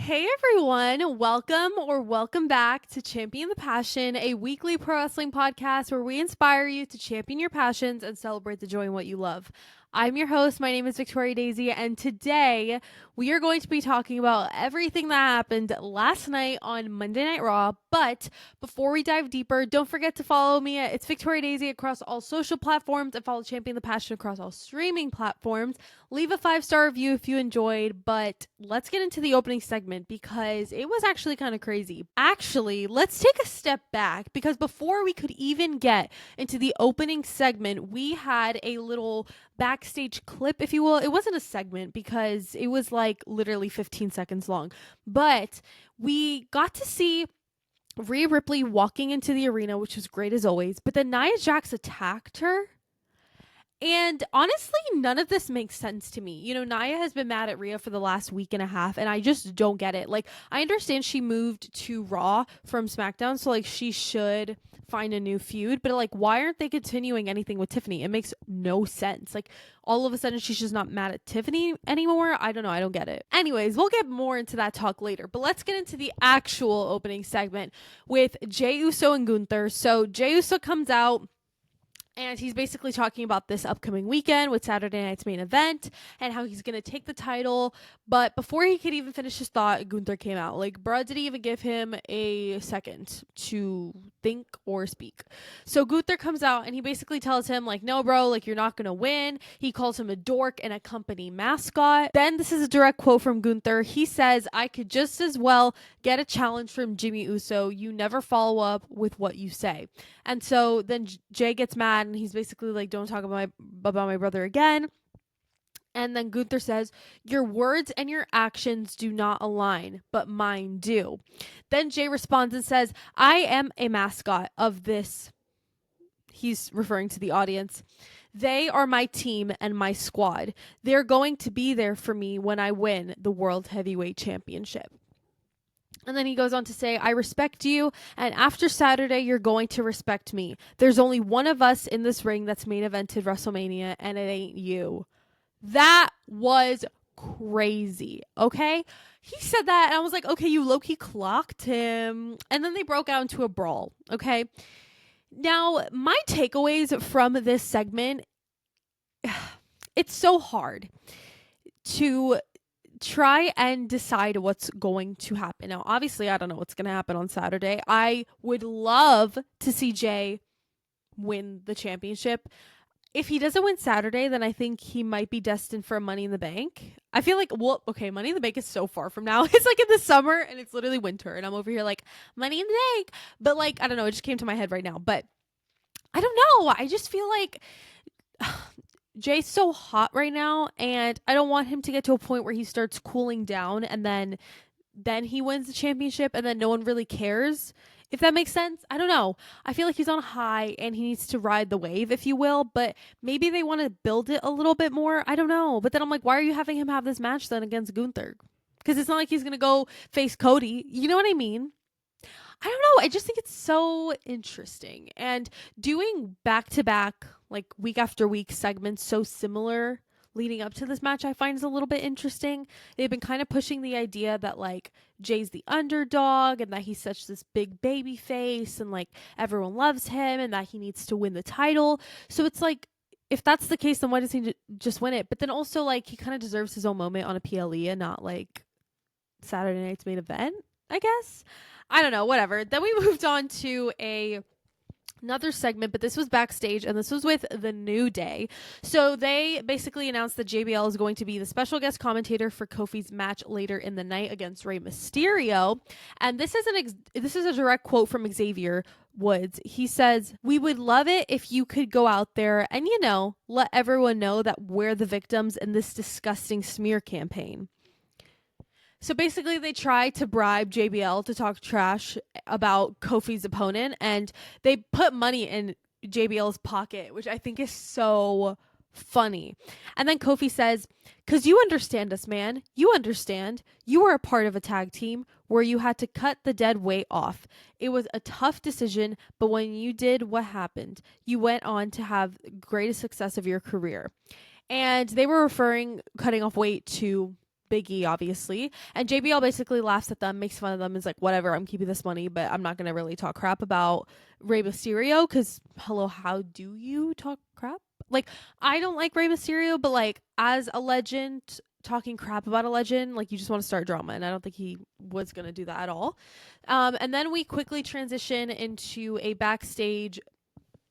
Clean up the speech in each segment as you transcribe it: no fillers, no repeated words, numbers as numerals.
Hey everyone, welcome back to Champion the Passion, a weekly pro wrestling podcast where we inspire you to champion your passions and celebrate the joy in what you love. I'm your host, my name is Victoria Daisy, and today we are going to be talking about everything that happened last night on Monday Night Raw. But before we dive deeper, don't forget to follow me. It's Victoria Daisy across all social platforms and follow Champion the Passion across all streaming platforms. Leave a 5-star review if you enjoyed, but let's get into the opening segment because it was actually kind of crazy. Actually, let's take a step back because before we could even get into the opening segment, we had a little backstage clip, if you will. It wasn't a segment because it was like literally 15 seconds long, but we got to see Rhea Ripley walking into the arena, which was great as always, but then Nia Jax attacked her. And honestly, none of this makes sense to me. You know, Nia has been mad at Rhea for the last week and a half, and I just don't get it. Like, I understand she moved to Raw from SmackDown, so, like, she should find a new feud, but, like, why aren't they continuing anything with Tiffany? It makes no sense. Like, all of a sudden, she's just not mad at Tiffany anymore. I don't know. I don't get it. Anyways, we'll get more into that talk later, but let's get into the actual opening segment with Jey Uso and Gunther. So, Jey Uso comes out, and he's basically talking about this upcoming weekend with Saturday night's main event and how he's going to take the title. But before he could even finish his thought, Gunther came out. Like, bruh didn't even give him a second to think or speak. So Gunther comes out and he basically tells him, like, no, bro, like, you're not going to win. He calls him a dork and a company mascot. Then this is a direct quote from Gunther. He says, I could just as well get a challenge from Jimmy Uso. You never follow up with what you say. And so then Jay gets mad and he's basically like, don't talk about my brother again. And then Gunther says, your words and your actions do not align, but mine do. Then Jay responds and says, I am a mascot of this. He's referring to the audience. They are my team and my squad. They're going to be there for me when I win the World Heavyweight Championship. And then he goes on to say, I respect you, and after Saturday, you're going to respect me. There's only one of us in this ring that's main evented WrestleMania, and it ain't you. That was crazy, okay? He said that, and I was like, okay, you low-key clocked him. And then they broke out into a brawl, okay? Now, my takeaways from this segment, it's so hard to try and decide what's going to happen. Now, obviously, I don't know what's going to happen on Saturday. I would love to see Jay win the championship. If he doesn't win Saturday, then I think he might be destined for a Money in the Bank. I feel like, well, okay, Money in the Bank is so far from now. It's like in the summer and it's literally winter and I'm over here like, Money in the Bank. But like, I don't know, it just came to my head right now. But I don't know. I just feel like Jay's so hot right now, and I don't want him to get to a point where he starts cooling down and then he wins the championship and then no one really cares. If that makes sense. I don't know. I feel like he's on a high and he needs to ride the wave, if you will, but maybe they want to build it a little bit more. I don't know. But then I'm like, why are you having him have this match then against Gunther? Because it's not like he's going to go face Cody. You know what I mean? I don't know. I just think it's so interesting. And doing back to back, like week after week segments so similar leading up to this match, I find is a little bit interesting. They've been kind of pushing the idea that like Jay's the underdog and that he's such this big baby face and like everyone loves him and that he needs to win the title. So it's like, if that's the case, then why doesn't he just win it? But then also like he kind of deserves his own moment on a PLE and not like Saturday night's main event, I guess. I don't know, whatever. Then we moved on to another segment, but this was backstage and this was with The New Day. So they basically announced that JBL is going to be the special guest commentator for Kofi's match later in the night against Rey Mysterio. And this is a direct quote from Xavier Woods. He says, we would love it if you could go out there and, you know, let everyone know that we're the victims in this disgusting smear campaign. So basically, they tried to bribe JBL to talk trash about Kofi's opponent, and they put money in JBL's pocket, which I think is so funny. And then Kofi says, because you understand us, man. You understand. You were a part of a tag team where you had to cut the dead weight off. It was a tough decision, but when you did, what happened? You went on to have the greatest success of your career. And they were referring cutting off weight to Big E, obviously. And JBL basically laughs at them, makes fun of them, is like, whatever, I'm keeping this money, but I'm not going to really talk crap about Rey Mysterio because, hello, how do you talk crap? Like, I don't like Rey Mysterio, but like, as a legend, talking crap about a legend, like, you just want to start drama. And I don't think he was going to do that at all. And then we quickly transition into a backstage.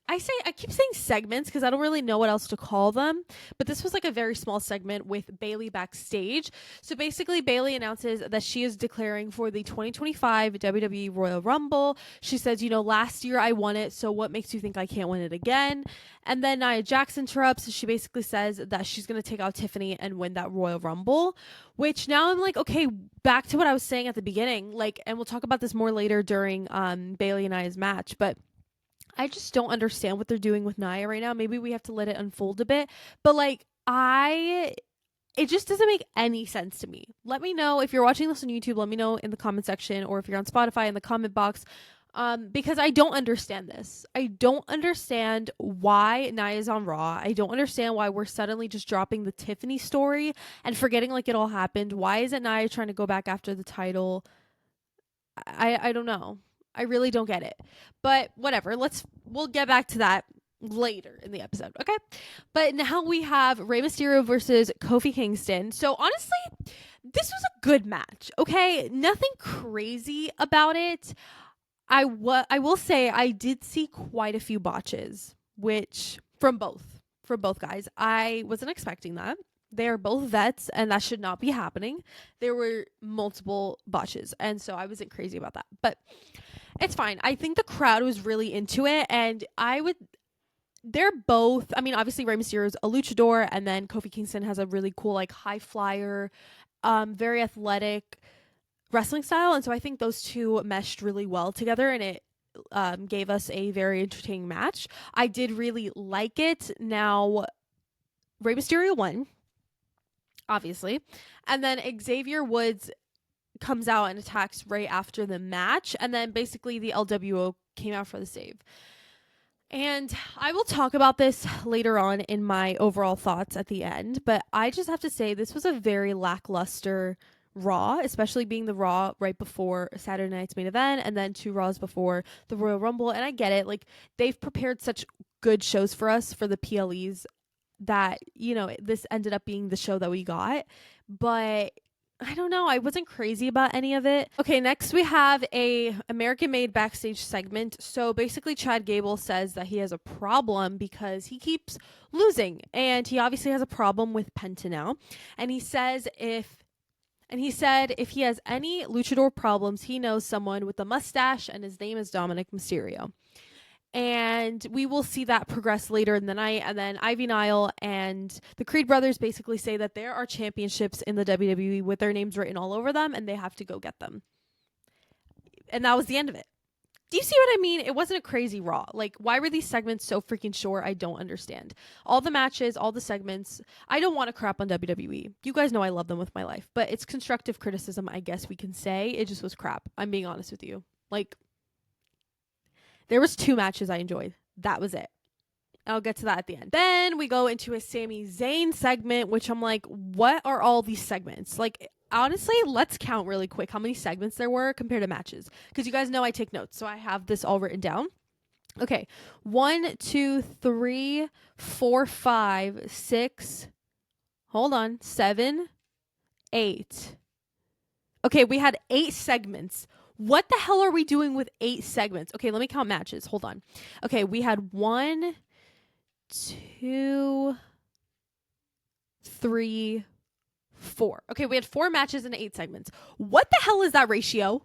I keep saying segments because I don't really know what else to call them, but this was like a very small segment with Bayley backstage. So basically, Bayley announces that she is declaring for the 2025 WWE Royal Rumble. She says, last year I won it, so what makes you think I can't win it again? And then Nia Jax interrupts. She basically says that she's going to take out Tiffany and win that Royal Rumble, which now I'm like, okay, back to what I was saying at the beginning, like, and we'll talk about this more later during Bayley and Nia's match, but I just don't understand what they're doing with Nia right now. Maybe we have to let it unfold a bit. But like it just doesn't make any sense to me. Let me know if you're watching this on YouTube, let me know in the comment section, or if you're on Spotify in the comment box. Because I don't understand this. I don't understand why Nia's on Raw. I don't understand why we're suddenly just dropping the Tiffany story and forgetting like it all happened. Why isn't Nia trying to go back after the title? I don't know. I really don't get it. But whatever. We'll get back to that later in the episode, okay? But now we have Rey Mysterio versus Kofi Kingston. So honestly, this was a good match, okay? Nothing crazy about it. I will say I did see quite a few botches, which from both guys. I wasn't expecting that. They are both vets, and that should not be happening. There were multiple botches, and so I wasn't crazy about that. But it's fine. I think the crowd was really into it, and they're both, I mean, obviously Rey Mysterio's a luchador, and then Kofi Kingston has a really cool, like, high flyer, very athletic wrestling style, and so I think those two meshed really well together, and it gave us a very entertaining match. I did really like it. Now, Rey Mysterio won, obviously, and then Xavier Woods comes out and attacks Rey after the match, and then basically the LWO came out for the save. And I will talk about this later on in my overall thoughts at the end, but I just have to say this was a very lackluster Raw, especially being the Raw right before Saturday night's main event and then 2 Raws before the Royal Rumble. And I get it, like, they've prepared such good shows for us for the PLEs that, this ended up being the show that we got, but I don't know. I wasn't crazy about any of it. Okay, next we have a American-made backstage segment. So basically Chad Gable says that he has a problem because he keeps losing, and he obviously has a problem with Penta now. And he said if he has any luchador problems, he knows someone with a mustache, and his name is Dominic Mysterio. And we will see that progress later in the night. And then Ivy Nile and the Creed brothers basically say that there are championships in the WWE with their names written all over them, and they have to go get them. And that was the end of it. Do you see what I mean? It wasn't a crazy Raw. Like, why were these segments so freaking short? I don't understand. All the matches, all the segments. I don't want to crap on WWE. You guys know I love them with my life. But it's constructive criticism, I guess we can say. It just was crap. I'm being honest with you. Like, there was 2 matches I enjoyed. That was it. I'll get to that at the end. Then we go into a Sami Zayn segment, which I'm like, what are all these segments? Like, honestly, let's count really quick how many segments there were compared to matches. Because you guys know I take notes, so I have this all written down. Okay. 1, 2, 3, 4, 5, 6. Hold on. 7, 8. Okay, we had 8 segments. What the hell are we doing with 8 segments? Okay, let me count matches. Hold on. Okay, we had 1, 2, 3, 4. Okay, we had 4 matches and 8 segments. What the hell is that ratio?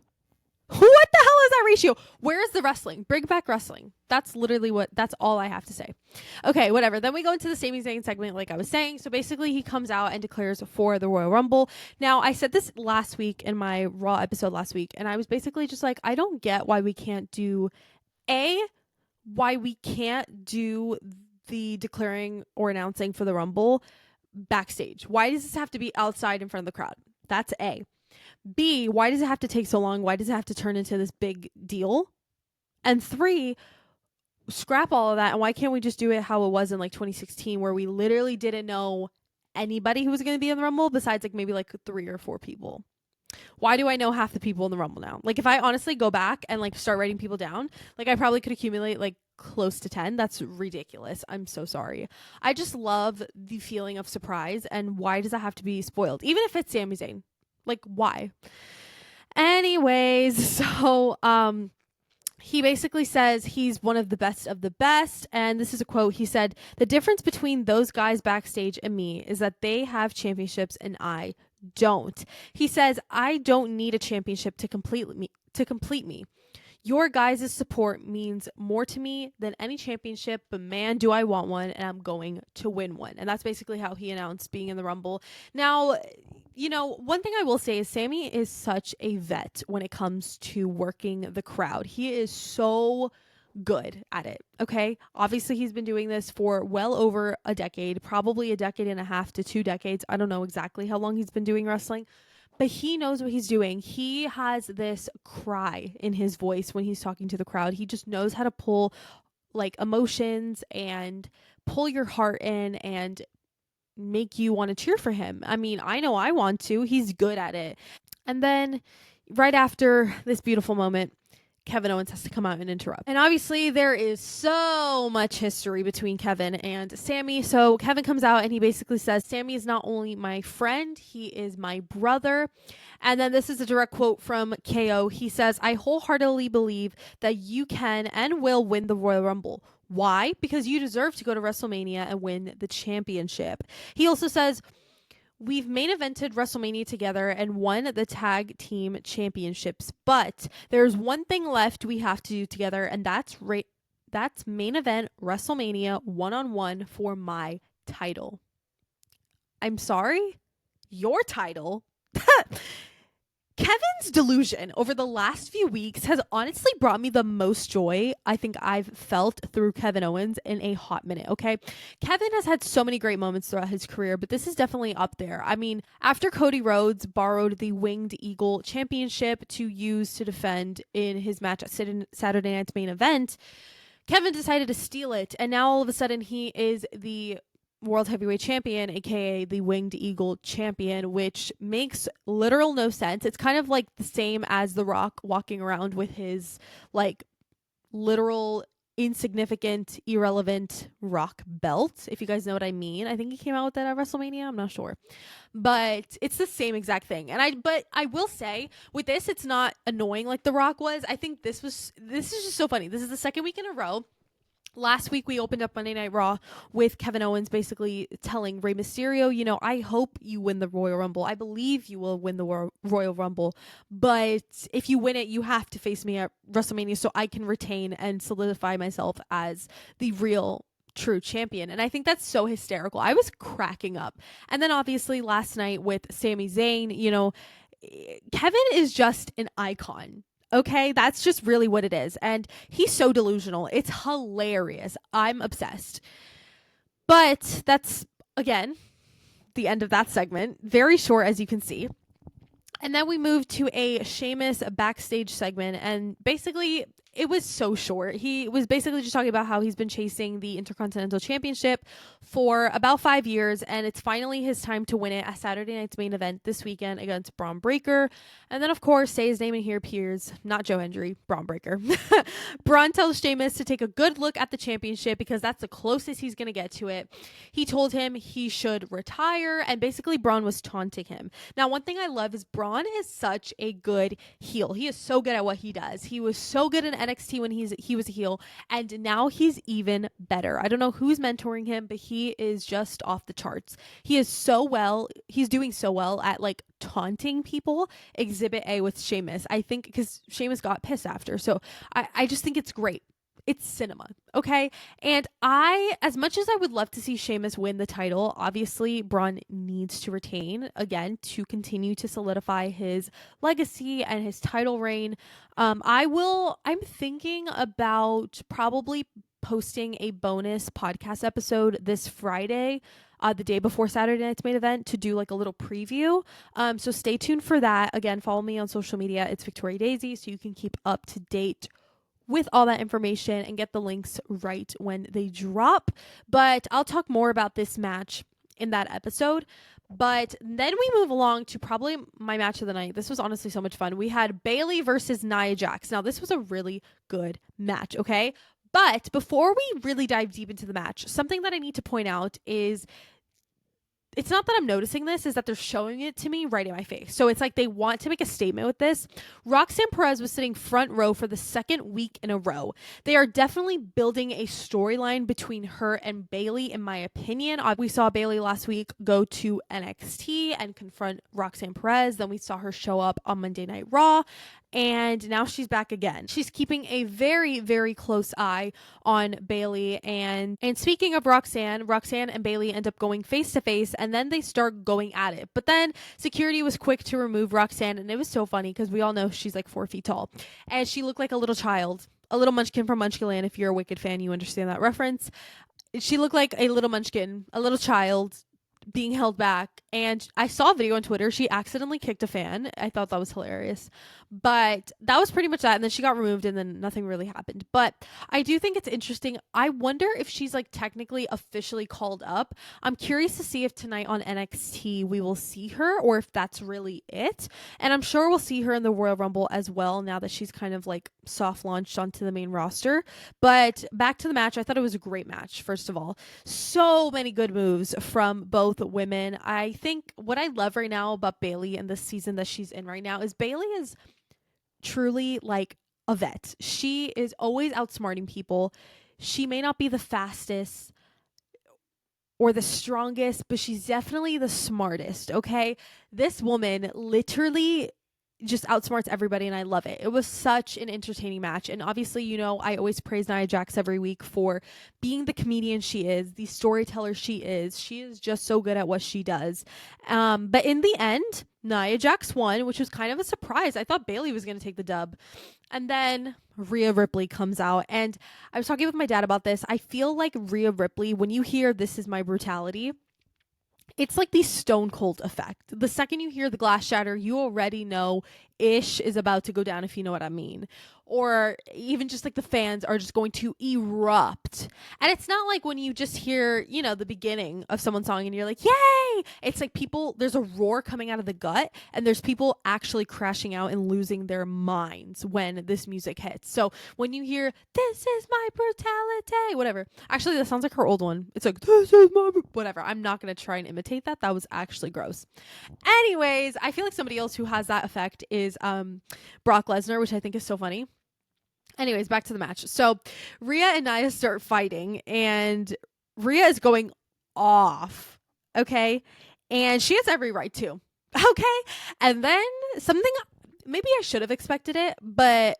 What the hell is that ratio? Where is the wrestling? Bring back wrestling. That's literally that's all I have to say. Okay, whatever. Then we go into the Sami Zayn segment, like I was saying. So basically he comes out and declares for the Royal Rumble. Now, I said this last week in my Raw episode last week, and I was basically just like, I don't get why we can't do the declaring or announcing for the Rumble backstage. Why does this have to be outside in front of the crowd? That's A. B, why does it have to take so long? Why does it have to turn into this big deal? And 3, scrap all of that, and why can't we just do it how it was in like 2016, where we literally didn't know anybody who was going to be in the Rumble besides like maybe like 3 or 4 people. Why do I know half the people in the Rumble now? Like if I honestly go back and like start writing people down, like I probably could accumulate like close to 10. That's ridiculous. I'm so sorry. I just love the feeling of surprise, and why does that have to be spoiled? Even if it's Sami Zayn. Like why? Anyways, so he basically says he's one of the best. And this is a quote. He said, "The difference between those guys backstage and me is that they have championships and I don't." He says, "I don't need a championship to complete me. Your guys' support means more to me than any championship, but man, do I want one, and I'm going to win one." And that's basically how he announced being in the Rumble. Now, one thing I will say is Sami is such a vet when it comes to working the crowd. He is so good at it. Okay. Obviously, he's been doing this for well over a decade, probably a decade and a half to 2 decades. I don't know exactly how long he's been doing wrestling, but he knows what he's doing. He has this cry in his voice when he's talking to the crowd. He just knows how to pull like emotions and pull your heart in and make you want to cheer for him. I mean, I know I want to. He's good at it. And then right after this beautiful moment, Kevin Owens has to come out and interrupt. And obviously there is so much history between Kevin and Sami. So Kevin comes out and he basically says, "Sami is not only my friend, he is my brother." And then this is a direct quote from KO. He says, "I wholeheartedly believe that you can and will win the Royal Rumble. Why? Because you deserve to go to WrestleMania and win the championship." He also says, "We've main evented WrestleMania together and won the tag team championships, but there's one thing left we have to do together, and that's main event WrestleMania one-on-one for my title." I'm sorry? Your title? Kevin's delusion over the last few weeks has honestly brought me the most joy I think I've felt through Kevin Owens in a hot minute, okay? Kevin has had so many great moments throughout his career, but this is definitely up there. I mean, after Cody Rhodes borrowed the Winged Eagle Championship to use to defend in his match at Saturday Night's Main Event, Kevin decided to steal it, and now all of a sudden he is the World Heavyweight Champion, aka the Winged Eagle Champion, which makes literal no sense. It's kind of like the same as The Rock walking around with his like literal insignificant, irrelevant Rock belt, if you guys know what I mean. I think he came out with that at WrestleMania. I'm not sure, but it's the same exact thing. And I will say with this, it's not annoying like The Rock was. I think this is just so funny. This is the second week in a row. Last week, we opened up Monday Night Raw with Kevin Owens basically telling Rey Mysterio, "I hope you win the Royal Rumble. I believe you will win the Royal Rumble. But if you win it, you have to face me at WrestleMania so I can retain and solidify myself as the real true champion." And I think that's so hysterical. I was cracking up. And then obviously last night with Sami Zayn, Kevin is just an icon. Okay, that's just really what it is. And he's so delusional. It's hilarious. I'm obsessed. But that's, again, the end of that segment. Very short, as you can see. And then we moved to a Sheamus backstage segment. And basically, it was so short. He was basically just talking about how he's been chasing the Intercontinental Championship for about 5 years, and it's finally his time to win it at Saturday Night's Main Event this weekend against Braun Breaker. And then, of course, say his name and here appears, not Joe Hendry, Braun Breaker. Braun tells Sheamus to take a good look at the championship because that's the closest he's going to get to it. He told him he should retire, and basically Braun was taunting him. Now, one thing I love is Braun is such a good heel. He is so good at what he does. He was so good in NXT when he was a heel, and now he's even better. I don't know who's mentoring him, but he is just off the charts. He's doing so well at like taunting people. Exhibit A with Sheamus, I think, because Sheamus got pissed after. So I just think it's great. It's cinema, okay? And as much as I would love to see Sheamus win the title, obviously Braun needs to retain, again, to continue to solidify his legacy and his title reign. I'm thinking about probably posting a bonus podcast episode this Friday, the day before Saturday Night's Main Event, to do like a little preview. So stay tuned for that. Again, follow me on social media. It's Victoria Daisy, so you can keep up to date with all that information and get the links right when they drop. But I'll talk more about this match in that episode. But then we move along to probably my match of the night. This was honestly so much fun. We had Bailey versus Nia Jax. Now, this was a really good match, okay? But before we really dive deep into the match, something that I need to point out is it's not that I'm noticing this, is that they're showing it to me right in my face. So it's like they want to make a statement with this. Roxanne Perez was sitting front row for the second week in a row. They are definitely building a storyline between her and Bailey, in my opinion. We saw Bailey last week go to NXT and confront Roxanne Perez. Then we saw her show up on Monday Night Raw. And now she's back again. She's keeping a very, very close eye on Bailey. And speaking of Roxanne and Bailey end up going face to face, and then they start going at it. But then security was quick to remove Roxanne, and it was so funny because we all know she's like 4 feet tall. And she looked like a little child, a little munchkin from Munchkinland. If you're a Wicked fan, you understand that reference. She looked like a little munchkin, a little child being held back. And I saw a video on Twitter. She accidentally kicked a fan. I thought that was hilarious. But that was pretty much that. And then she got removed and then nothing really happened. But I do think it's interesting. I wonder if she's like technically officially called up. I'm curious to see if tonight on NXT we will see her or if that's really it. And I'm sure we'll see her in the Royal Rumble as well now that she's kind of like soft launched onto the main roster. But back to the match. I thought it was a great match, first of all. So many good moves from both women. I think what I love right now about Bailey and the season that she's in right now is Bailey is truly like a vet. She is always outsmarting people. She may not be the fastest or the strongest, but she's definitely the smartest, okay? This woman literally just outsmarts everybody, and I love it. It was such an entertaining match. And obviously, you know, I always praise Nia Jax every week for being the comedian she is, the storyteller she is. She is just so good at what she does. But in the end, Nia Jax won, which was kind of a surprise. I thought Bailey was going to take the dub. And then Rhea Ripley comes out. And I was talking with my dad about this. I feel like Rhea Ripley, when you hear "This Is My Brutality," it's like the Stone Cold effect. The second you hear the glass shatter, you already know ish is about to go down, if you know what I mean. Or even just like the fans are just going to erupt. And it's not like when you just hear, you know, the beginning of someone's song and you're like, yay! It's like people, there's a roar coming out of the gut and there's people actually crashing out and losing their minds when this music hits. So when you hear, "This is my brutality," whatever. Actually, that sounds like her old one. It's like, "This is my," whatever. I'm not going to try and imitate that. That was actually gross. Anyways, I feel like somebody else who has that effect is Brock Lesnar, which I think is so funny. Anyways, back to the match. So Rhea and Nia start fighting and Rhea is going off. Okay. And she has every right to. Okay. And then something, maybe I should have expected it, but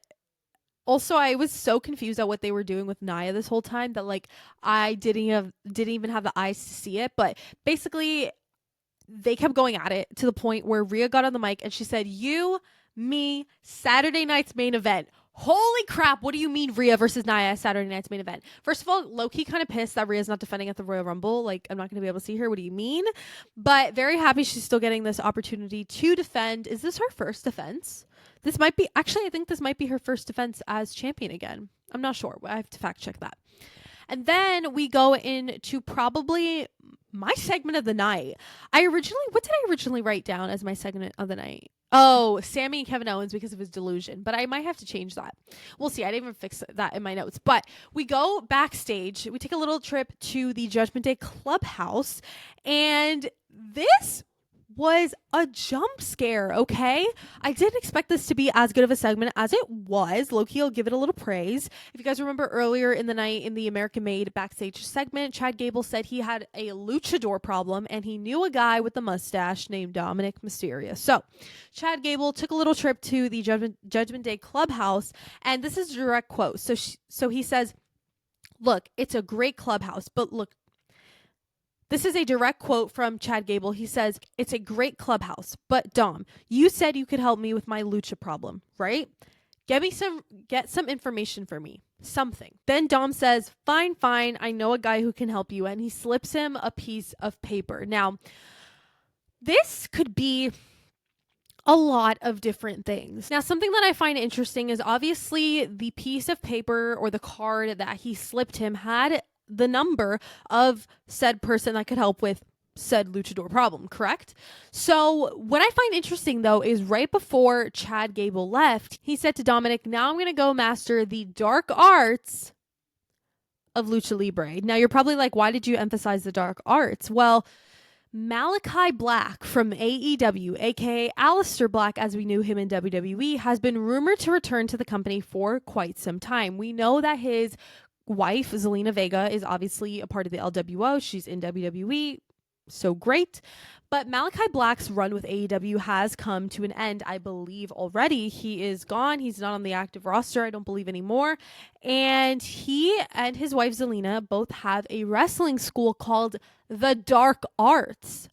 also I was so confused at what they were doing with Nia this whole time that like I didn't even have the eyes to see it. But basically they kept going at it to the point where Rhea got on the mic and she said, "You, me, Saturday night's main event." Holy crap, what do you mean Rhea versus Nia Saturday night's main event? First of all, low-key kind of pissed that Rhea's not defending at the Royal Rumble. Like, I'm not going to be able to see her. What do you mean? But very happy she's still getting this opportunity to defend. Is this her first defense? This might be, actually, I think this might be her first defense as champion again. I'm not sure. I have to fact check that. And then we go into probably my segment of the night. What did I originally write down as my segment of the night? Oh, Sammy and Kevin Owens because of his delusion. But I might have to change that. We'll see. I didn't even fix that in my notes. But we go backstage. We take a little trip to the Judgment Day Clubhouse. And this was a jump scare, okay? I didn't expect this to be as good of a segment as it was. Low-key, I'll give it a little praise. If you guys remember earlier in the night in the American Made backstage segment, Chad Gable said he had a luchador problem and he knew a guy with a mustache named Dominic Mysterio. So Chad Gable took a little trip to the Judgment Day Clubhouse, and this is a direct quote. So he says, "Look, it's a great clubhouse, but look," this is a direct quote from Chad Gable. He says, "It's a great clubhouse, but Dom, you said you could help me with my lucha problem, right? Get some information for me. Something." Then Dom says, fine, I know a guy who can help you. And he slips him a piece of paper. Now, this could be a lot of different things. Now, something that I find interesting is obviously the piece of paper or the card that he slipped him had the number of said person that could help with said luchador problem, correct? So what I find interesting though is right before Chad Gable left, he said to Dominic, now I'm going to go master the dark arts of lucha libre. Now you're probably like, why did you emphasize the dark arts? Well, Malachi Black from AEW, aka Aleister Black as we knew him in WWE, has been rumored to return to the company for quite some time. We know that his wife, Zelina Vega, is obviously a part of the LWO. She's in WWE. So great. But Malachi Black's run with AEW has come to an end, I believe, already. He is gone. He's not on the active roster, I don't believe anymore. And he and his wife, Zelina, both have a wrestling school called The Dark Arts.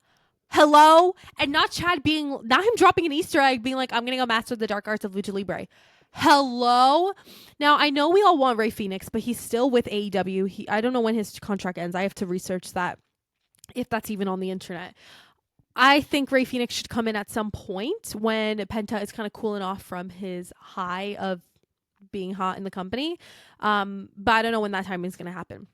Hello? And not Chad being, not him dropping an Easter egg being like, I'm going to go master the dark arts of Lucha Libre. Hello? Now, I know we all want Rey Fenix, but he's still with AEW. I don't know when his contract ends. I have to research that, if that's even on the internet. I think Rey Fenix should come in at some point when Penta is kind of cooling off from his high of being hot in the company. But I don't know when that timing is going to happen.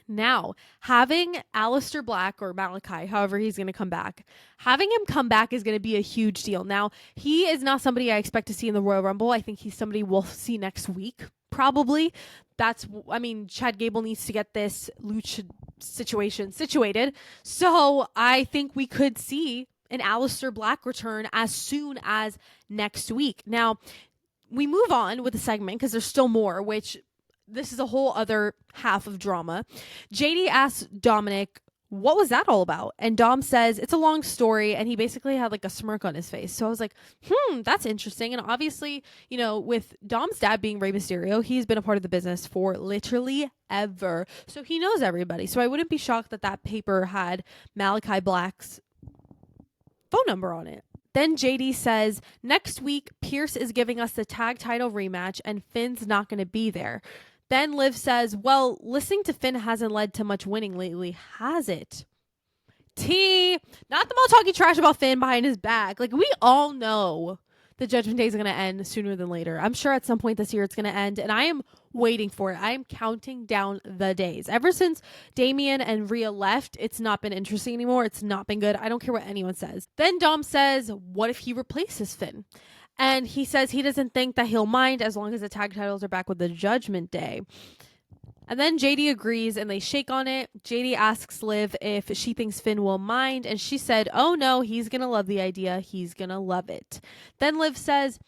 Now, having Aleister Black or Malachi, however he's going to come back, having him come back is going to be a huge deal. Now, he is not somebody I expect to see in the Royal Rumble. I think he's somebody we'll see next week, probably. Chad Gable needs to get this lucha situation situated. So I think we could see an Aleister Black return as soon as next week. Now, we move on with the segment because there's still more, which this is a whole other half of drama. JD asks Dominic, what was that all about? And Dom says, it's a long story. And he basically had like a smirk on his face. So I was like, that's interesting. And obviously, with Dom's dad being Rey Mysterio, he's been a part of the business for literally ever. So he knows everybody. So I wouldn't be shocked that paper had Malachi Black's phone number on it. Then JD says, next week, Pierce is giving us the tag title rematch and Finn's not going to be there. Then Liv says, well, listening to Finn hasn't led to much winning lately, has it? Not them all talking trash about Finn behind his back. Like, we all know the Judgment Day is going to end sooner than later. I'm sure at some point this year it's going to end, and I am waiting for it. I am counting down the days. Ever since Damian and Rhea left, it's not been interesting anymore. It's not been good. I don't care what anyone says. Then Dom says, what if he replaces Finn? And he says he doesn't think that he'll mind as long as the tag titles are back with the Judgment Day. And then JD agrees and they shake on it. JD asks Liv if she thinks Finn will mind. And she said, oh no, he's going to love the idea. He's going to love it. Then Liv says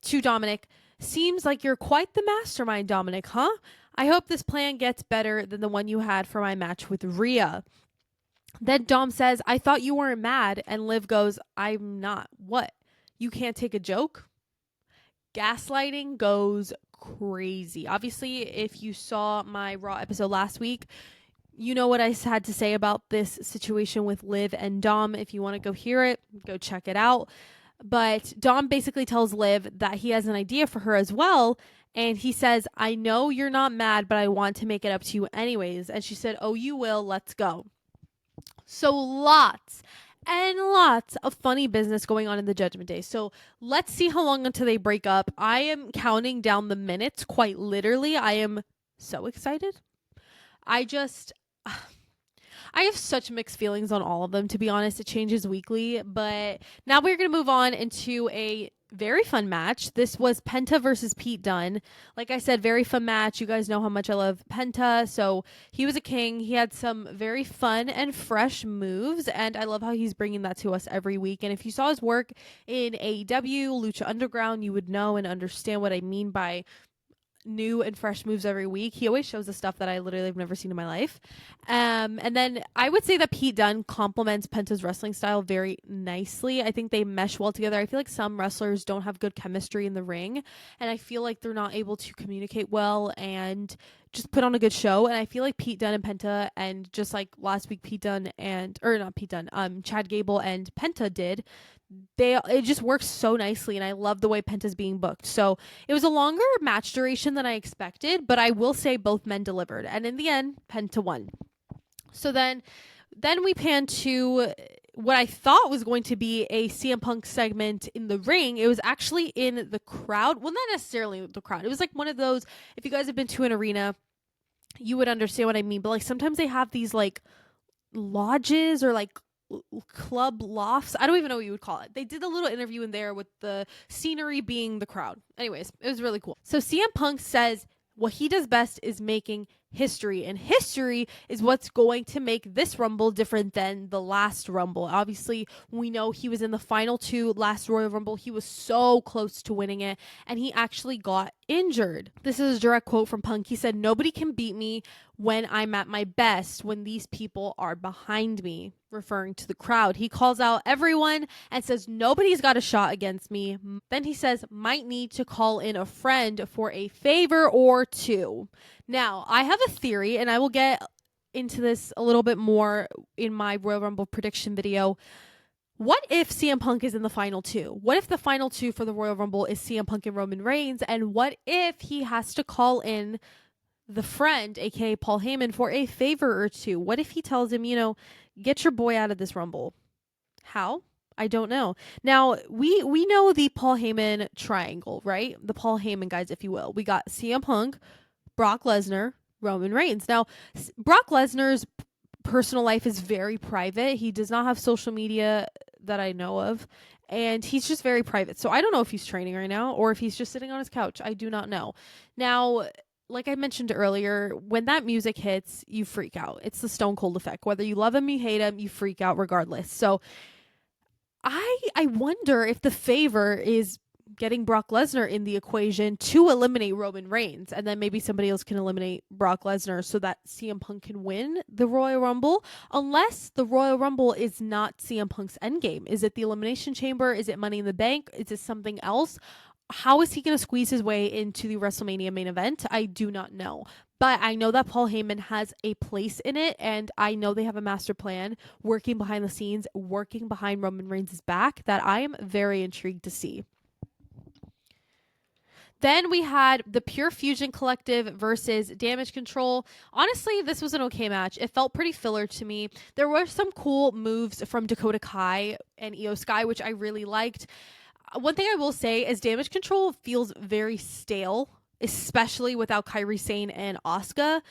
to Dominic, seems like you're quite the mastermind, Dominic, huh? I hope this plan gets better than the one you had for my match with Rhea. Then Dom says, I thought you weren't mad. And Liv goes, I'm not. What? You can't take a joke? Gaslighting goes crazy. Obviously, if you saw my Raw episode last week, you know what I had to say about this situation with Liv and Dom. If you want to go hear it, go check it out. But Dom basically tells Liv that he has an idea for her as well. And he says, I know you're not mad, but I want to make it up to you anyways. And she said, oh, you will. Let's go. So lots and lots of funny business going on in the Judgment Day. So let's see how long until they break up. I am counting down the minutes, quite literally. I am so excited. I have such mixed feelings on all of them, to be honest. It changes weekly. But now we're going to move on into a very fun match. This was Penta versus Pete Dunne. Like I said, very fun match. You guys know how much I love Penta. So he was a king. He had some very fun and fresh moves. And I love how he's bringing that to us every week. And if you saw his work in AEW, Lucha Underground, you would know and understand what I mean by new and fresh moves every week. He always shows the stuff that I literally have never seen in my life. And then I would say that Pete Dunne complements Penta's wrestling style very nicely. I think they mesh well together. I feel like some wrestlers don't have good chemistry in the ring, and I feel like they're not able to communicate well and just put on a good show. And I feel like Pete Dunne and Penta, and just like last week Chad Gable and Penta did, it just works so nicely, and I love the way Penta's being booked. So it was a longer match duration than I expected, but I will say both men delivered, and in the end, Penta won. So then we pan to what I thought was going to be a CM Punk segment in the ring. It was actually in the crowd. Well, not necessarily the crowd. It was like one of those, if you guys have been to an arena, you would understand what I mean. But like sometimes they have these like lodges or like club lofts. I don't even know what you would call it. They did a little interview in there with the scenery being the crowd. Anyways, it was really cool. So CM Punk says what he does best is making history, and history is what's going to make this Rumble different than the last Rumble. Obviously, we know he was in the final two last Royal Rumble. He was so close to winning it, and he actually got injured. This is a direct quote from Punk. He said, "Nobody can beat me when I'm at my best, when these people are behind me," referring to the crowd. He calls out everyone and says, "Nobody's got a shot against me." Then he says, "Might need to call in a friend for a favor or two." Now, I have a theory, and I will get into this a little bit more in my Royal Rumble prediction video. What if CM Punk is in the final two? What if the final two for the Royal Rumble is CM Punk and Roman Reigns? And what if he has to call in the friend, aka Paul Heyman, for a favor or two? What if he tells him, get your boy out of this Rumble? How? I don't know. Now, we know the Paul Heyman triangle, right? The Paul Heyman guys, if you will. We got CM Punk, Brock Lesnar, Roman Reigns. Now, Brock Lesnar's personal life is very private. He does not have social media that I know of, and he's just very private. So I don't know if he's training right now or if he's just sitting on his couch. I do not know. Now, like I mentioned earlier, when that music hits, you freak out. It's the Stone Cold effect. Whether you love him, you hate him, you freak out regardless. So I wonder if the favor is getting Brock Lesnar in the equation to eliminate Roman Reigns, and then maybe somebody else can eliminate Brock Lesnar so that CM Punk can win the Royal Rumble, unless the Royal Rumble is not CM Punk's endgame. Is it the Elimination Chamber? Is it Money in the Bank? Is it something else? How is he going to squeeze his way into the WrestleMania main event? I do not know. But I know that Paul Heyman has a place in it, and I know they have a master plan working behind the scenes, working behind Roman Reigns' back, that I am very intrigued to see. Then we had the Pure Fusion Collective versus Damage Control. Honestly, this was an okay match. It felt pretty filler to me. There were some cool moves from Dakota Kai and Io Sky, which I really liked. One thing I will say is Damage Control feels very stale, especially without Kairi Sane and Asuka.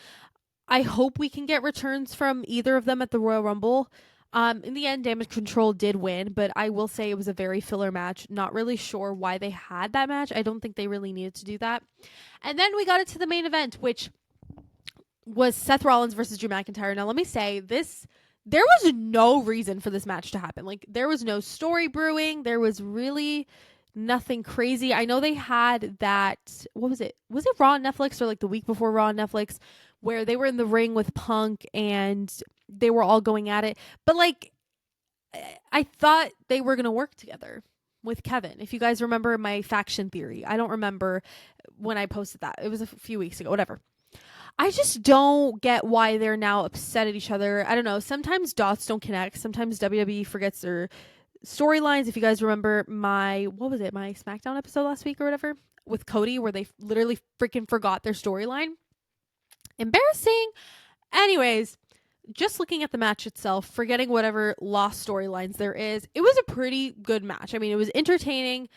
I hope we can get returns from either of them at the Royal Rumble. In the end, Damage Control did win, but I will say it was a very filler match. Not really sure why they had that match. I don't think they really needed to do that. And then we got into the main event, which was Seth Rollins versus Drew McIntyre. Now, let me say this. There was no reason for this match to happen. Like, there was no story brewing. There was really nothing crazy. I know they had that, what was it? Was it Raw on Netflix or like the week before Raw on Netflix, where they were in the ring with Punk and they were all going at it. But like, I thought they were going to work together with Kevin. If you guys remember my faction theory, I don't remember when I posted that. It was a few weeks ago, whatever. I just don't get why they're now upset at each other. I don't know. Sometimes dots don't connect. Sometimes WWE forgets their storylines. If you guys remember my SmackDown episode last week or whatever with Cody, where they literally freaking forgot their storyline. Embarrassing. Anyways, just looking at the match itself, forgetting whatever lost storylines there is, it was a pretty good match. I mean, it was entertaining,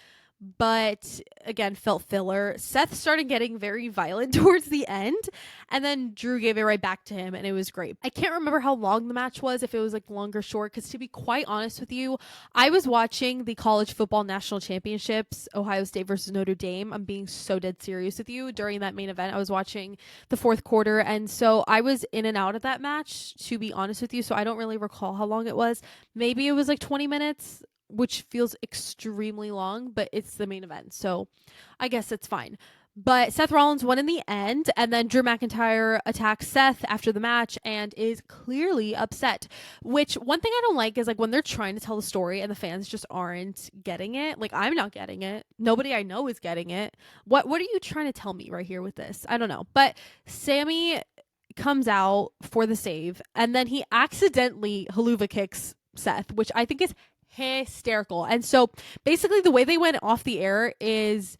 but again, felt filler. Seth started getting very violent towards the end, and then Drew gave it right back to him, and it was great. I can't remember how long the match was, if it was like long or short, because to be quite honest with you, I was watching the college football national championships, Ohio State versus Notre Dame. I'm being so dead serious with you. During that main event, I was watching the fourth quarter, and so I was in and out of that match, to be honest with you, so I don't really recall how long it was. Maybe it was like 20 minutes, which feels extremely long, but it's the main event, so I guess it's fine. But Seth Rollins won in the end, and then Drew McIntyre attacks Seth after the match and is clearly upset, which one thing I don't like is like when they're trying to tell the story and the fans just aren't getting it. Like, I'm not getting it. Nobody I know is getting it. What are you trying to tell me right here with this? I don't know. But Sammy comes out for the save, and then he accidentally haluva kicks Seth, which I think is hysterical. And so basically the way they went off the air is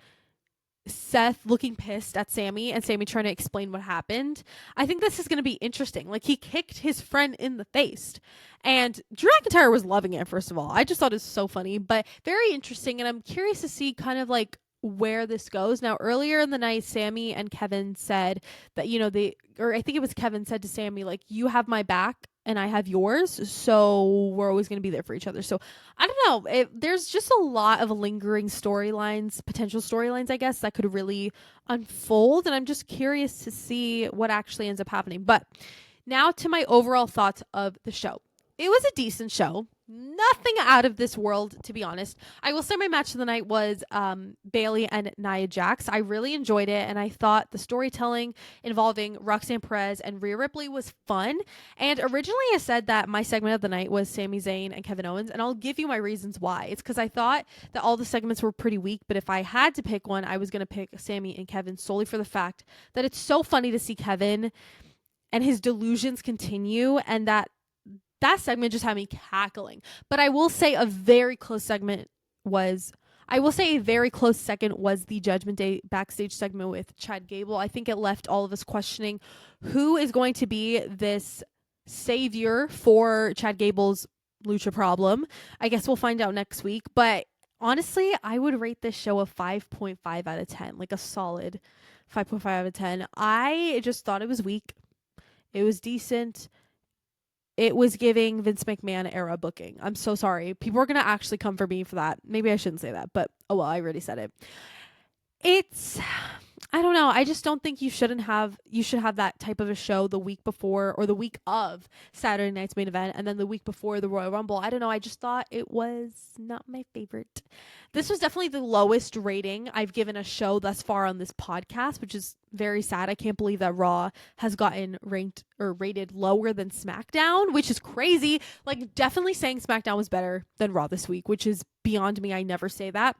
Seth looking pissed at Sammy and Sammy trying to explain what happened. I think this is going to be interesting. Like, he kicked his friend in the face, and Drew McIntyre was loving it. First of all, I just thought it was so funny, but very interesting. And I'm curious to see kind of like where this goes. Now, earlier in the night, Sammy and Kevin said that, or I think it was Kevin said to Sammy, like, you have my back and I have yours. So we're always going to be there for each other. So I don't know. There's just a lot of lingering storylines, potential storylines, I guess, that could really unfold. And I'm just curious to see what actually ends up happening. But now to my overall thoughts of the show. It was a decent show. Nothing out of this world, to be honest. I will say my match of the night was Bailey and Nia Jax. I really enjoyed it, and I thought the storytelling involving Roxanne Perez and Rhea Ripley was fun. And originally I said that my segment of the night was Sami Zayn and Kevin Owens, and I'll give you my reasons why. It's because I thought that all the segments were pretty weak, but if I had to pick one, I was going to pick Sami and Kevin solely for the fact that it's so funny to see Kevin and his delusions continue, and that segment just had me cackling. But I will say a very close second was the Judgment Day backstage segment with Chad Gable. I think it left all of us questioning who is going to be this savior for Chad Gable's lucha problem. I guess we'll find out next week. But honestly, I would rate this show a 5.5 out of 10, like a solid 5.5 out of 10. I just thought it was weak. It was decent. It was giving Vince McMahon era booking. I'm so sorry. People are going to actually come for me for that. Maybe I shouldn't say that, but oh well, I already said it. I don't know. I just don't think you should have that type of a show the week before or the week of Saturday night's main event and then the week before the Royal Rumble. I don't know. I just thought it was not my favorite. This was definitely the lowest rating I've given a show thus far on this podcast, which is very sad. I can't believe that Raw has gotten ranked or rated lower than SmackDown, which is crazy. Like, definitely saying SmackDown was better than Raw this week, which is beyond me. I never say that.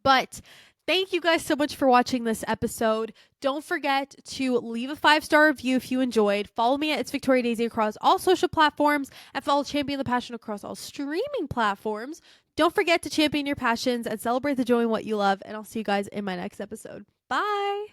But thank you guys so much for watching this episode. Don't forget to leave a 5-star review if you enjoyed. Follow me at It's Victoria Daisy across all social platforms and follow Champion the Passion across all streaming platforms. Don't forget to champion your passions and celebrate the joy in what you love. And I'll see you guys in my next episode. Bye.